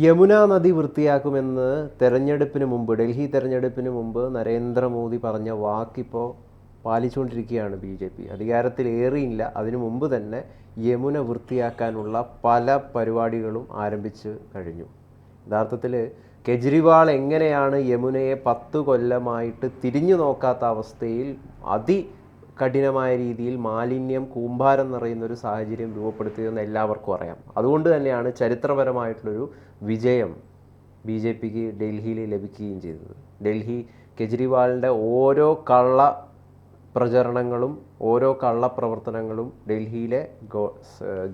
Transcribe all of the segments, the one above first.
യമുന നദി വൃത്തിയാക്കുമെന്ന് തെരഞ്ഞെടുപ്പിന് മുമ്പ്, ഡൽഹി തെരഞ്ഞെടുപ്പിന് മുമ്പ് നരേന്ദ്രമോദി പറഞ്ഞ വാക്കിപ്പോൾ പാലിച്ചുകൊണ്ടിരിക്കുകയാണ് ബി ജെ പി. അധികാരത്തിലേറിയില്ല, അതിനു മുമ്പ് തന്നെ യമുന വൃത്തിയാക്കാനുള്ള പല പരിപാടികളും ആരംഭിച്ച് കഴിഞ്ഞു. യഥാർത്ഥത്തിൽ കെജ്രിവാൾ എങ്ങനെയാണ് യമുനയെ 10 കൊല്ലമായിട്ട് തിരിഞ്ഞു നോക്കാത്ത അവസ്ഥയിൽ കഠിനമായ രീതിയിൽ മാലിന്യം കൂമ്പാരം നിറയുന്നൊരു സാഹചര്യം രൂപപ്പെടുത്തിയതെന്ന് എല്ലാവർക്കും അറിയാം. അതുകൊണ്ട് തന്നെയാണ് ചരിത്രപരമായിട്ടുള്ളൊരു വിജയം ബി ജെ പിക്ക് ഡൽഹിയിൽ ലഭിക്കുകയും ചെയ്തത്. ഡൽഹി കെജ്രിവാളിൻ്റെ ഓരോ കള്ള പ്രചരണങ്ങളും ഓരോ കള്ളപ്രവർത്തനങ്ങളും ഡൽഹിയിലെ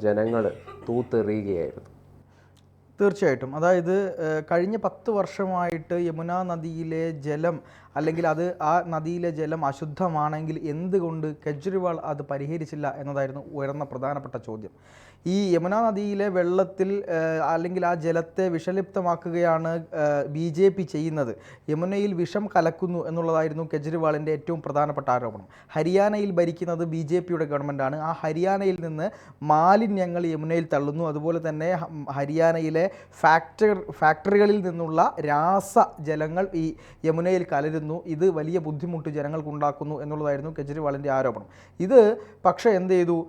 ജനങ്ങൾ തൂത്തെറിയുകയായിരുന്നു. തീർച്ചയായിട്ടും. അതായത് കഴിഞ്ഞ 10 വർഷമായിട്ട് യമുന നദിയിലെ ജലം അല്ലെങ്കിൽ ആ നദിയിലെ ജലം അശുദ്ധമാണെങ്കിൽ എന്തുകൊണ്ട് കെജ്രിവാൾ അത് പരിഹരിച്ചില്ല എന്നതായിരുന്നു ഉയർന്ന പ്രധാനപ്പെട്ട ചോദ്യം. ഈ യമുന നദിയിലെ വെള്ളത്തിൽ അല്ലെങ്കിൽ ആ ജലത്തെ വിഷലിപ്തമാക്കുകയാണ് BJP ചെയ്യുന്നത്. യമുനയിൽ വിഷം കലക്കുന്നു എന്നുള്ളതായിരുന്നു കെജ്രിവാളിൻ്റെ ഏറ്റവും പ്രധാനപ്പെട്ട ആരോപണം. ഹരിയാനയിൽ ഭരിക്കുന്നത് BJPയുടെ ഗവൺമെൻറ്റാണ്. ആ ഹരിയാനയിൽ നിന്ന് മാലിന്യങ്ങൾ യമുനയിൽ തള്ളുന്നു. അതുപോലെ തന്നെ ഹരിയാനയിലെ ഫാക്ടറികളിൽ നിന്നുള്ള രാസജലങ്ങൾ ഈ യമുനയിൽ കലരുന്നു. ഇത് വലിയ ബുദ്ധിമുട്ട് ജനങ്ങൾക്കുണ്ടാക്കുന്നു എന്നുള്ളതായിരുന്നു കെജ്രിവാളിൻ്റെ ആരോപണം. ഇത് പക്ഷേ എന്ത് ചെയ്തു,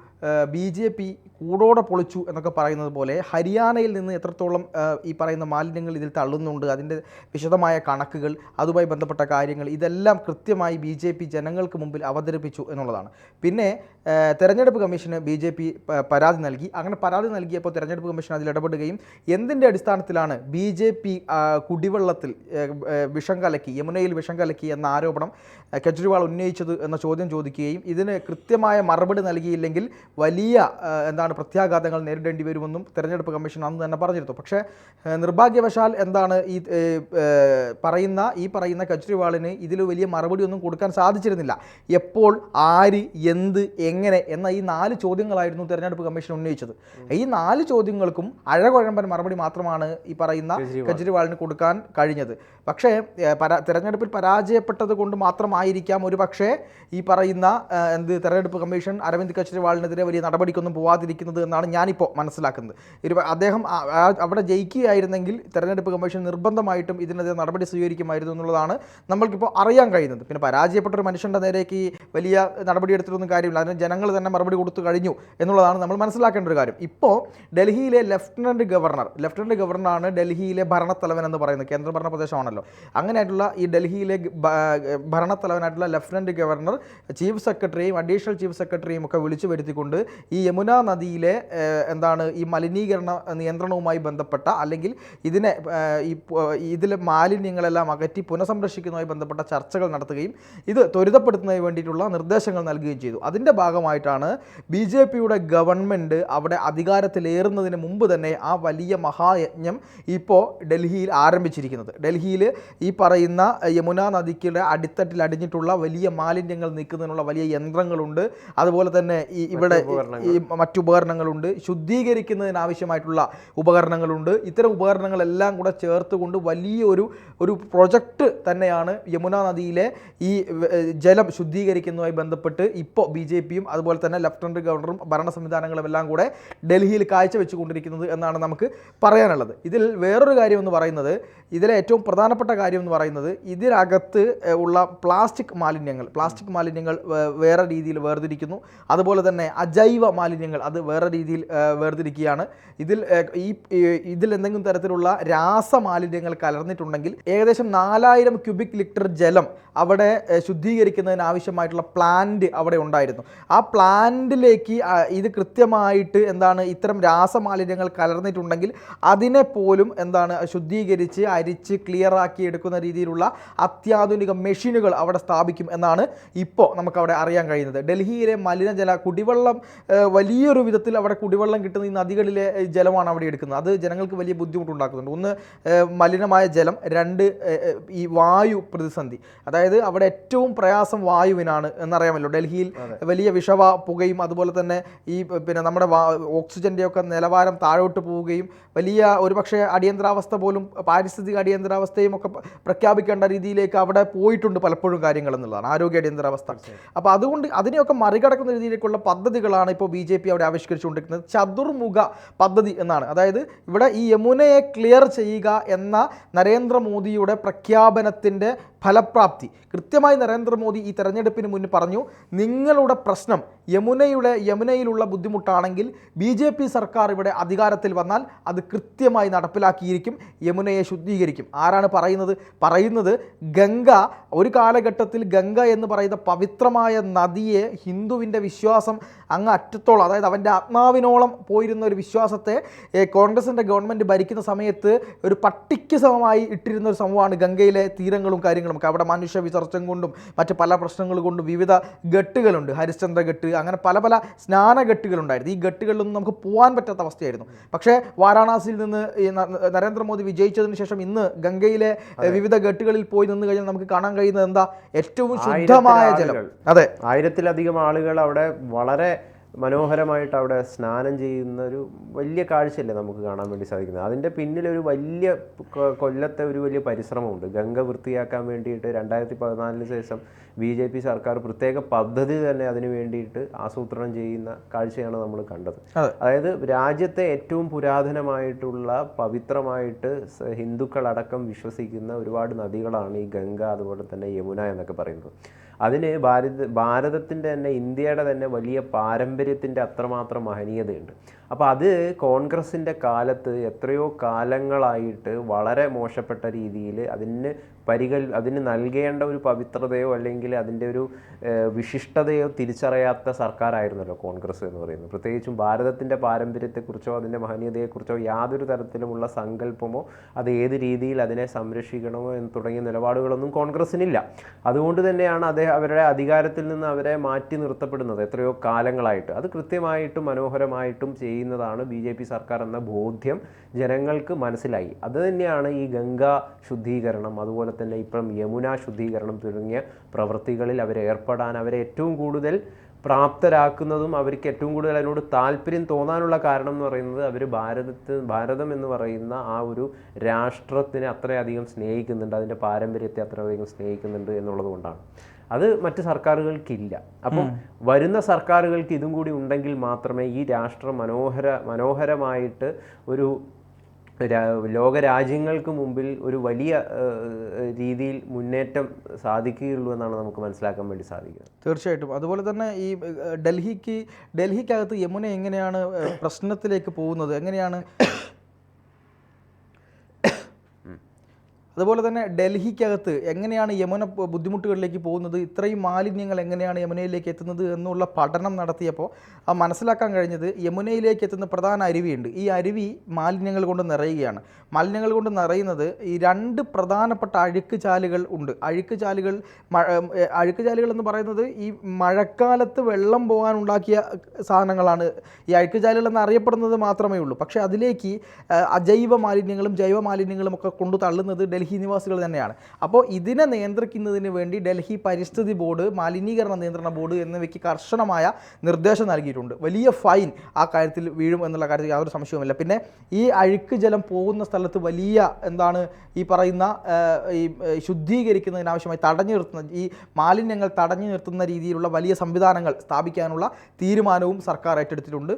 BJP കൂടോടെ പൊളിച്ചു എന്നൊക്കെ പറയുന്നത് പോലെ ഹരിയാനയിൽ നിന്ന് എത്രത്തോളം ഈ പറയുന്ന മാലിന്യങ്ങൾ ഇതിൽ തള്ളുന്നുണ്ട്, അതിൻ്റെ വിശദമായ കണക്കുകൾ, അതുമായി ബന്ധപ്പെട്ട കാര്യങ്ങൾ ഇതെല്ലാം കൃത്യമായി BJP ജനങ്ങൾക്ക് മുമ്പിൽ അവതരിപ്പിച്ചു എന്നുള്ളതാണ്. പിന്നെ തെരഞ്ഞെടുപ്പ് കമ്മീഷന് BJP പരാതി നൽകി. അങ്ങനെ പരാതി നൽകിയപ്പോൾ തെരഞ്ഞെടുപ്പ് കമ്മീഷൻ അതിൽ ഇടപെടുകയും എന്തിൻ്റെ അടിസ്ഥാനത്തിലാണ് BJP കുടിവെള്ളത്തിൽ വിഷം കലക്കി, യമുനയിൽ വിഷം കലക്കി എന്ന ആരോപണം കെജ്രിവാൾ ഉന്നയിച്ചത് എന്ന ചോദ്യം ചോദിക്കുകയും ഇതിന് കൃത്യമായ മറുപടി നൽകിയില്ലെങ്കിൽ വലിയ പ്രത്യാഘാതങ്ങൾ നേരിടേണ്ടി വരുമെന്നും തെരഞ്ഞെടുപ്പ് കമ്മീഷൻ അന്ന് തന്നെ പറഞ്ഞിരുന്നു. പക്ഷേ നിർഭാഗ്യവശാൽ ഈ പറയുന്ന കെജ്രിവാളിന് ഇതിൽ വലിയ മറുപടി ഒന്നും കൊടുക്കാൻ സാധിച്ചിരുന്നില്ല. എപ്പോൾ, ആര്, എന്ത്, എങ്ങനെ എന്ന ഈ 4 ചോദ്യങ്ങളായിരുന്നു തെരഞ്ഞെടുപ്പ് കമ്മീഷൻ ഉന്നയിച്ചത്. ഈ 4 ചോദ്യങ്ങൾക്കും അഴകുഴമ്പൻ മറുപടി മാത്രമാണ് ഈ പറയുന്ന കെജ്രിവാളിന് കൊടുക്കാൻ കഴിഞ്ഞത്. പക്ഷേ തെരഞ്ഞെടുപ്പിൽ പരാജയപ്പെട്ടത് കൊണ്ട് മാത്രമായിരിക്കാം ഒരു പക്ഷേ ഈ പറയുന്ന തെരഞ്ഞെടുപ്പ് കമ്മീഷൻ അരവിന്ദ് കെജ്രിവാളിനെതിരെ വലിയ നടപടിക്കൊന്നും പോവാതിരിക്കുന്നത് എന്നാണ് ഞാനിപ്പോൾ മനസ്സിലാക്കുന്നത്. അദ്ദേഹം അവിടെ ജയിക്കുകയായിരുന്നെങ്കിൽ തെരഞ്ഞെടുപ്പ് കമ്മീഷൻ നിർബന്ധമായിട്ടും ഇതിനെതിരെ നടപടി സ്വീകരിക്കുമായിരുന്നു എന്നുള്ളതാണ് നമ്മൾക്കിപ്പോൾ അറിയാൻ കഴിയുന്നത്. പിന്നെ പരാജയപ്പെട്ട ഒരു മനുഷ്യൻ്റെ നേരേക്ക് വലിയ നടപടി എടുത്തിട്ടൊന്നും കാര്യമില്ല, അതിന് ജനങ്ങൾ തന്നെ മറുപടി കൊടുത്തു കഴിഞ്ഞു എന്നുള്ളതാണ് നമ്മൾ മനസ്സിലാക്കേണ്ട ഒരു കാര്യം. ഇപ്പോൾ ഡൽഹിയിലെ ലഫ്റ്റനൻറ്റ് ഗവർണറാണ് ഡൽഹിയിലെ ഭരണത്തലവൻ എന്ന് പറയുന്നത്. കേന്ദ്രഭരണ പ്രദേശമാണല്ലോ. അങ്ങനെയായിട്ടുള്ള ഈ ഡൽഹിയിലെ ഭരണത്തലവനായിട്ടുള്ള ലഫ്റ്റനൻറ്റ് ഗവർണർ ചീഫ് സെക്രട്ടറിയും അഡീഷണൽ ചീഫ് സെക്രട്ടറിയും ഒക്കെ വിളിച്ചു വരുത്തിക്കൊണ്ട് ഈ യമുന നദിയിലെ ഈ മലിനീകരണ നിയന്ത്രണവുമായി ബന്ധപ്പെട്ട അല്ലെങ്കിൽ ഇതിലെ മാലിന്യങ്ങളെല്ലാം അകറ്റി പുനഃസംരക്ഷിക്കുന്നതുമായി ബന്ധപ്പെട്ട ചർച്ചകൾ നടത്തുകയും ഇത് ത്വരിതപ്പെടുത്തുന്നതിന് വേണ്ടിയിട്ടുള്ള നിർദ്ദേശങ്ങൾ നൽകുകയും ചെയ്തു. അതിൻ്റെ ഭാഗമായിട്ടാണ് BJPയുടെ ഗവൺമെൻറ് അവിടെ അധികാരത്തിലേറുന്നതിന് മുമ്പ് തന്നെ ആ വലിയ മഹായജ്ഞം ഇപ്പോൾ ഡൽഹിയിൽ ആരംഭിച്ചിരിക്കുന്നത്. ഡൽഹിയിൽ ഈ പറയുന്ന യമുന നദിക്കുടെ അടിത്തട്ടിൽ അടിഞ്ഞിട്ടുള്ള വലിയ മാലിന്യങ്ങൾ നീക്കുന്നതിനുള്ള വലിയ യന്ത്രങ്ങളുണ്ട്. അതുപോലെ തന്നെ ഇവിടെ ഈ മറ്റുപകരണങ്ങളുണ്ട്, ശുദ്ധീകരിക്കുന്നതിനാവശ്യമായിട്ടുള്ള ഉപകരണങ്ങളുണ്ട്. ഇത്തരം ഉപകരണങ്ങളെല്ലാം കൂടെ ചേർത്തുകൊണ്ട് വലിയൊരു പ്രൊജക്റ്റ് തന്നെയാണ് യമുന നദിയിലെ ഈ ജലം ശുദ്ധീകരിക്കുന്നതുമായി ബന്ധപ്പെട്ട് ഇപ്പോൾ BJPയും അതുപോലെ തന്നെ ലഫ്റ്റനൻറ്റ് ഗവർണറും ഭരണ സംവിധാനങ്ങളും എല്ലാം കൂടെ ഡൽഹിയിൽ കാഴ്ചവെച്ചുകൊണ്ടിരിക്കുന്നത് എന്നാണ് നമുക്ക് പറയാനുള്ളത്. ഇതിൽ വേറൊരു കാര്യം എന്ന് പറയുന്നത്, ഇതിലെ ഏറ്റവും പ്രധാനപ്പെട്ട കാര്യം എന്ന് പറയുന്നത് ഇതിനകത്ത് ഉള്ള പ്ലാസ്റ്റിക് മാലിന്യങ്ങൾ വേറെ രീതിയിൽ വേർതിരിക്കുന്നു. അതുപോലെ തന്നെ അജൈവ മാലിന്യങ്ങൾ അത് വേറെ രീതിയിൽ വേർതിരിക്കുകയാണ്. ഇതിൽ എന്തെങ്കിലും തരത്തിലുള്ള രാസമാലിന്യങ്ങൾ കലർന്നിട്ടുണ്ടെങ്കിൽ ഏകദേശം 4000 ക്യൂബിക് ലിറ്റർ ജലം അവിടെ ശുദ്ധീകരിക്കുന്നതിന് ആവശ്യമായിട്ടുള്ള പ്ലാന്റ് അവിടെ ഉണ്ടായിരുന്നു. ആ പ്ലാന്റിലേക്ക് ഇത് കൃത്യമായിട്ട് ഇത്തരം രാസമാലിന്യങ്ങൾ കലർന്നിട്ടുണ്ടെങ്കിൽ അതിനെ പോലും ശുദ്ധീകരിച്ച് അരിച്ച് ക്ലിയറാക്കി എടുക്കുന്ന രീതിയിലുള്ള അത്യാധുനിക മെഷീനുകൾ അവിടെ സ്ഥാപിക്കും എന്നാണ് ഇപ്പോൾ നമുക്കവിടെ അറിയാൻ കഴിയുന്നത്. ഡൽഹിയിലെ മലിനജല കുടിവെള്ളം വലിയൊരു വിധത്തിൽ അവിടെ കുടിവെള്ളം കിട്ടുന്ന ഈ നദികളിലെ ജലമാണ് അവിടെ എടുക്കുന്നത്. അത് ജനങ്ങൾക്ക് വലിയ ബുദ്ധിമുട്ടുണ്ടാക്കുന്നുണ്ട്. ഒന്ന്, മലിനമായ ജലം. 2, ഈ വായു പ്രതിസന്ധി. അതായത് അവിടെ ഏറ്റവും പ്രയാസം വായുവിനാണ് എന്നറിയാമല്ലോ. ഡൽഹിയിൽ വലിയ പുകയും അതുപോലെ തന്നെ നമ്മുടെ ഓക്സിജൻ്റെ ഒക്കെ നിലവാരം താഴോട്ട് പോവുകയും വലിയ ഒരുപക്ഷെ അടിയന്തരാവസ്ഥ പോലും പാരിസ്ഥിതിക അടിയന്തരാവസ്ഥയും ഒക്കെ പ്രഖ്യാപിക്കേണ്ട രീതിയിലേക്ക് അവിടെ പോയിട്ടുണ്ട് പലപ്പോഴും കാര്യങ്ങൾ എന്നുള്ളതാണ്, ആരോഗ്യ അടിയന്തരാവസ്ഥ. അപ്പോൾ അതുകൊണ്ട് അതിനെയൊക്കെ മറികടക്കുന്ന രീതിയിലേക്കുള്ള പദ്ധതികളാണ് ഇപ്പോൾ BJP അവിടെ ആവിഷ്കരിച്ചുകൊണ്ടിരിക്കുന്നത് ചതുർമുഖ പദ്ധതി എന്നാണ്. അതായത് ഇവിടെ ഈ യമുനയെ ക്ലിയർ ചെയ്യുക എന്ന നരേന്ദ്രമോദിയുടെ പ്രഖ്യാപനത്തിൻ്റെ ഫലപ്രാപ്തി കൃത്യമായി നരേന്ദ്രമോദി ഈ തെരഞ്ഞെടുപ്പിന് മുന്നിൽ പറഞ്ഞു, നിങ്ങളുടെ പ്രശ്നം യമുനയിലുള്ള ബുദ്ധിമുട്ടാണെങ്കിൽ BJP സർക്കാർ ഇവിടെ അധികാരത്തിൽ വന്നാൽ അത് കൃത്യമായി നടപ്പിലാക്കിയിരിക്കും, യമുനയെ ശുദ്ധീകരിക്കും. ആരാണ് പറയുന്നത് ഗംഗ ഒരു കാലഘട്ടത്തിൽ ഗംഗ എന്ന് പറയുന്ന പവിത്രമായ നദിയെ ഹിന്ദുവിൻ്റെ വിശ്വാസം അങ്ങ് അറ്റത്തോളം, അതായത് അവൻ്റെ ആത്മാവിനോളം പോയിരുന്ന ഒരു വിശ്വാസത്തെ കോൺഗ്രസിൻ്റെ ഗവൺമെൻറ് ഭരിക്കുന്ന സമയത്ത് ഒരു പട്ടിക്ക് സമമായി ഇട്ടിരുന്ന ഒരു സംഭവമാണ് ഗംഗയിലെ തീരങ്ങളും കാര്യങ്ങളും. അവിടെ മനുഷ്യ വിസർജനം കൊണ്ടും മറ്റ് പല പ്രശ്നങ്ങൾ കൊണ്ടും വിവിധ ഘട്ടുകളുണ്ട്, ഹരിശ്ചന്ദ്ര ഘട്ട്, അങ്ങനെ പല പല സ്നാനഘട്ടുകളുണ്ടായിരുന്നു. ഈ ഘട്ടുകളിലൊന്നും നമുക്ക് പോകാൻ പറ്റാത്ത അവസ്ഥയായിരുന്നു. പക്ഷേ വാരാണസിയിൽ നിന്ന് നരേന്ദ്രമോദി വിജയിച്ചതിന് ശേഷം ഇന്ന് ഗംഗയിലെ വിവിധ ഘട്ടുകളിൽ പോയി നിന്ന് കഴിഞ്ഞാൽ നമുക്ക് കാണാൻ കഴിയുന്നത് എന്താ? ഏറ്റവും ശുദ്ധമായ ജലം. അതെ, 1000-ലധികം ആളുകൾ അവിടെ വളരെ മനോഹരമായിട്ട് അവിടെ സ്നാനം ചെയ്യുന്ന ഒരു വലിയ കാഴ്ചയല്ലേ നമുക്ക് കാണാൻ വേണ്ടി സാധിക്കുന്നത്. അതിൻ്റെ പിന്നിലൊരു വലിയ കൊല്ലത്തെ ഒരു വലിയ പരിശ്രമമുണ്ട്. ഗംഗ വൃത്തിയാക്കാൻ വേണ്ടിയിട്ട് 2014 ശേഷം BJP സർക്കാർ പ്രത്യേക പദ്ധതി തന്നെ അതിനു വേണ്ടിയിട്ട് ആസൂത്രണം ചെയ്യുന്ന കാഴ്ചയാണ് നമ്മൾ കണ്ടത്. അതായത് രാജ്യത്തെ ഏറ്റവും പുരാതനമായിട്ടുള്ള പവിത്രമായിട്ട് ഹിന്ദുക്കളടക്കം വിശ്വസിക്കുന്ന ഒരുപാട് നദികളാണ് ഈ ഗംഗ, അതുപോലെ തന്നെ യമുന എന്നൊക്കെ പറയുന്നത്. അതിന് ഭാരതത്തിൻ്റെ തന്നെ, ഇന്ത്യയുടെ തന്നെ വലിയ പാരമ്പര്യത്തിൻ്റെ അത്രമാത്രം മഹനീയതയുണ്ട്. അപ്പോൾ അത് കോൺഗ്രസിൻ്റെ കാലത്ത് എത്രയോ കാലങ്ങളായിട്ട് വളരെ മോശപ്പെട്ട രീതിയിൽ അതിന് നൽകേണ്ട ഒരു പവിത്രതയോ അല്ലെങ്കിൽ അതിൻ്റെ ഒരു വിശിഷ്ടതയോ തിരിച്ചറിയാത്ത സർക്കാരായിരുന്നല്ലോ കോൺഗ്രസ് എന്ന് പറയുന്നത്. പ്രത്യേകിച്ചും ഭാരതത്തിൻ്റെ പാരമ്പര്യത്തെക്കുറിച്ചോ അതിൻ്റെ മഹനീയതയെക്കുറിച്ചോ യാതൊരു തരത്തിലുമുള്ള സങ്കല്പമോ അത് ഏത് രീതിയിൽ അതിനെ സംരക്ഷിക്കണമോ എന്ന് തുടങ്ങിയ നിലപാടുകളൊന്നും കോൺഗ്രസിനില്ല. അതുകൊണ്ട് തന്നെയാണ് അവരുടെ അധികാരത്തിൽ നിന്ന് അവരെ മാറ്റി നിർത്തപ്പെടുന്നത് എത്രയോ കാലങ്ങളായിട്ട്. അത് കൃത്യമായിട്ടും മനോഹരമായിട്ടും ചെയ്യുന്നതാണ് BJP സർക്കാർ എന്ന ബോധ്യം ജനങ്ങൾക്ക് മനസ്സിലായി. അത് തന്നെയാണ് ഈ ഗംഗ ശുദ്ധീകരണം, അതുപോലെ തന്നെ ഇപ്പം യമുന ശുദ്ധീകരണം തുടങ്ങിയ പ്രവൃത്തികളിൽ അവരെ ഏറ്റവും കൂടുതൽ പ്രാപ്തരാക്കുന്നതും അവർക്ക് ഏറ്റവും കൂടുതൽ അതിനോട് താല്പര്യം തോന്നാനുള്ള കാരണം എന്ന് പറയുന്നത് അവർ ഭാരതം എന്ന് പറയുന്ന ആ ഒരു രാഷ്ട്രത്തിനെ അത്രയധികം സ്നേഹിക്കുന്നുണ്ട്, അതിൻ്റെ പാരമ്പര്യത്തെ അത്രയധികം സ്നേഹിക്കുന്നുണ്ട് എന്നുള്ളത് കൊണ്ടാണ്. അത് മറ്റ് സർക്കാരുകൾക്കില്ല. അപ്പം വരുന്ന സർക്കാരുകൾക്ക് ഇതും കൂടി ഉണ്ടെങ്കിൽ മാത്രമേ ഈ രാഷ്ട്രം മനോഹരമായിട്ട് ഒരു ലോകരാജ്യങ്ങൾക്ക് മുമ്പിൽ ഒരു വലിയ രീതിയിൽ മുന്നേറ്റം സാധിക്കുകയുള്ളൂ എന്നാണ് നമുക്ക് മനസ്സിലാക്കാൻ വേണ്ടി സാധിക്കുന്നത്. തീർച്ചയായിട്ടും. അതുപോലെ തന്നെ ഈ ഡൽഹിക്കകത്ത് യമുന എങ്ങനെയാണ് പ്രശ്നത്തിലേക്ക് പോകുന്നത്, എങ്ങനെയാണ് അതുപോലെ തന്നെ ഡൽഹിക്കകത്ത് എങ്ങനെയാണ് യമുന ബുദ്ധിമുട്ടുകളിലേക്ക് പോകുന്നത്, ഇത്രയും മാലിന്യങ്ങൾ എങ്ങനെയാണ് യമുനയിലേക്ക് എത്തുന്നത് എന്നുള്ള പഠനം നടത്തിയപ്പോൾ മനസ്സിലാക്കാൻ കഴിഞ്ഞത് യമുനയിലേക്ക് എത്തുന്ന പ്രധാന അരുവിയുണ്ട്. ഈ അരുവി മാലിന്യങ്ങൾ കൊണ്ട് നിറയുകയാണ്. മാലിന്യങ്ങൾ കൊണ്ട് നിറയുന്നത് ഈ 2 പ്രധാനപ്പെട്ട അഴുക്കുചാലുകൾ ഉണ്ട്. അഴുക്കുചാലുകൾ എന്ന് പറയുന്നത് ഈ മഴക്കാലത്ത് വെള്ളം പോകാൻ ഉണ്ടാക്കിയ സാധനങ്ങളാണ്. ഈ അഴുക്കുചാലുകൾ എന്നറിയപ്പെടുന്നത് മാത്രമേ ഉള്ളൂ. പക്ഷേ അതിലേക്ക് അജൈവ മാലിന്യങ്ങളും ജൈവ മാലിന്യങ്ങളും ഒക്കെ കൊണ്ടു തള്ളുന്നത് ഡൽഹി നിവാസികൾ തന്നെയാണ്. അപ്പോൾ ഇതിനെ നിയന്ത്രിക്കുന്നതിന് വേണ്ടി ഡൽഹി പരിസ്ഥിതി ബോർഡ്, മാലിന്യീകരണ നിയന്ത്രണ ബോർഡ് എന്നിവയ്ക്ക് കർശനമായ നിർദ്ദേശം നൽകിയിട്ടുണ്ട്. വലിയ ഫൈൻ ആ കാര്യത്തിൽ വീഴും എന്നുള്ള കാര്യത്തിൽ യാതൊരു സംശയവുമില്ല. പിന്നെ ഈ അഴുക്ക് ജലം പോകുന്ന സ്ഥലത്ത് വലിയ ഈ പറയുന്ന ഈ ശുദ്ധീകരിക്കുന്നതിനാവശ്യമായി തടഞ്ഞു നിർത്തുന്ന ഈ മാലിന്യങ്ങൾ തടഞ്ഞു നിർത്തുന്ന രീതിയിലുള്ള വലിയ സംവിധാനങ്ങൾ സ്ഥാപിക്കാനുള്ള തീരുമാനവും സർക്കാർ ഏറ്റെടുത്തിട്ടുണ്ട്.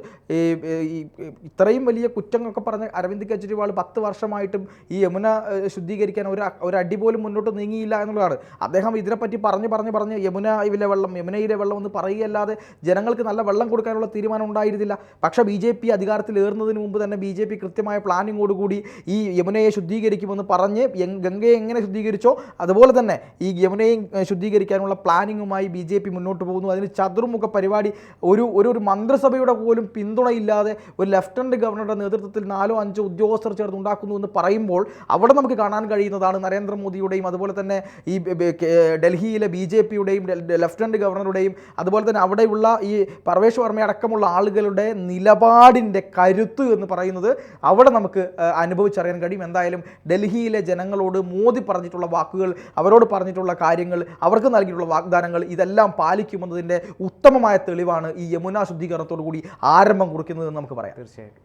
ഇത്രയും വലിയ കുറ്റങ്ങളൊക്കെ പറഞ്ഞ അരവിന്ദ് കെജ്രിവാൾ 10 വർഷമായിട്ടും ഈ യമുന ശുദ്ധീകരിക്കാൻ ഒരു അടി പോലും മുന്നോട്ട് നീങ്ങിയില്ല എന്നുള്ളതാണ്. അദ്ദേഹം ഇതിനെപ്പറ്റി പറഞ്ഞ് യമുനയിലെ വെള്ളം എന്ന് പറയുകയല്ലാതെ ജനങ്ങൾക്ക് നല്ല വെള്ളം കൊടുക്കാനുള്ള തീരുമാനം ഉണ്ടായിരുന്നില്ല. പക്ഷേ BJP അധികാരത്തിൽ ഏറുന്നതിന് മുമ്പ് തന്നെ BJP കൃത്യമായ പ്ലാനിങ്ങോടുകൂടി ഈ യമുനയെ ശുദ്ധീകരിക്കുമെന്ന് പറഞ്ഞ് ഗംഗയെ എങ്ങനെ ശുദ്ധീകരിച്ചോ അതുപോലെ തന്നെ ഈ യമുനയെ ശുദ്ധീകരിക്കാനുള്ള പ്ലാനിങ്ങുമായി BJP മുന്നോട്ട് പോകുന്നു. അതിന് ചതുർമുഖ പരിപാടി ഒരു മന്ത്രിസഭയുടെ പോലും പിന്തുണയില്ലാതെ ഒരു ലഫ്റ്റനന്റ് ഗവർണറുടെ നേതൃത്വത്തിൽ 4-5 ഉദ്യോഗസ്ഥർ ചേർന്ന് ഉണ്ടാക്കുന്നു എന്ന് പറയുമ്പോൾ അവിടെ നമുക്ക് കാണാൻ കഴിയുന്നതാണ് നരേന്ദ്രമോദിയുടെയും അതുപോലെ തന്നെ ഈ ഡൽഹിയിലെ BJPയുടെയും ലഫ്റ്റനന്റ് ഗവർണറുടെയും അതുപോലെ തന്നെ അവിടെയുള്ള ഈ പർവേഷ് വർമ്മ അടക്കമുള്ള ആളുകളുടെ നിലപാടിൻ്റെ കരുത്ത് എന്ന് പറയുന്നത് അവിടെ നമുക്ക് അനുഭവിച്ചറിയാൻ കഴിയും. എന്തായാലും ഡൽഹിയിലെ ജനങ്ങളോട് മോദി പറഞ്ഞിട്ടുള്ള വാക്കുകൾ, അവരോട് പറഞ്ഞിട്ടുള്ള കാര്യങ്ങൾ, അവർക്ക് നൽകിയിട്ടുള്ള വാഗ്ദാനങ്ങൾ ഇതെല്ലാം പാലിക്കുമെന്നതിൻ്റെ ഉത്തമമായ തെളിവാണ് ഈ യമുന ശുദ്ധീകരണത്തോടു കൂടി ആരംഭം കുറിക്കുന്നതെന്ന് നമുക്ക് പറയാം. തീർച്ചയായിട്ടും.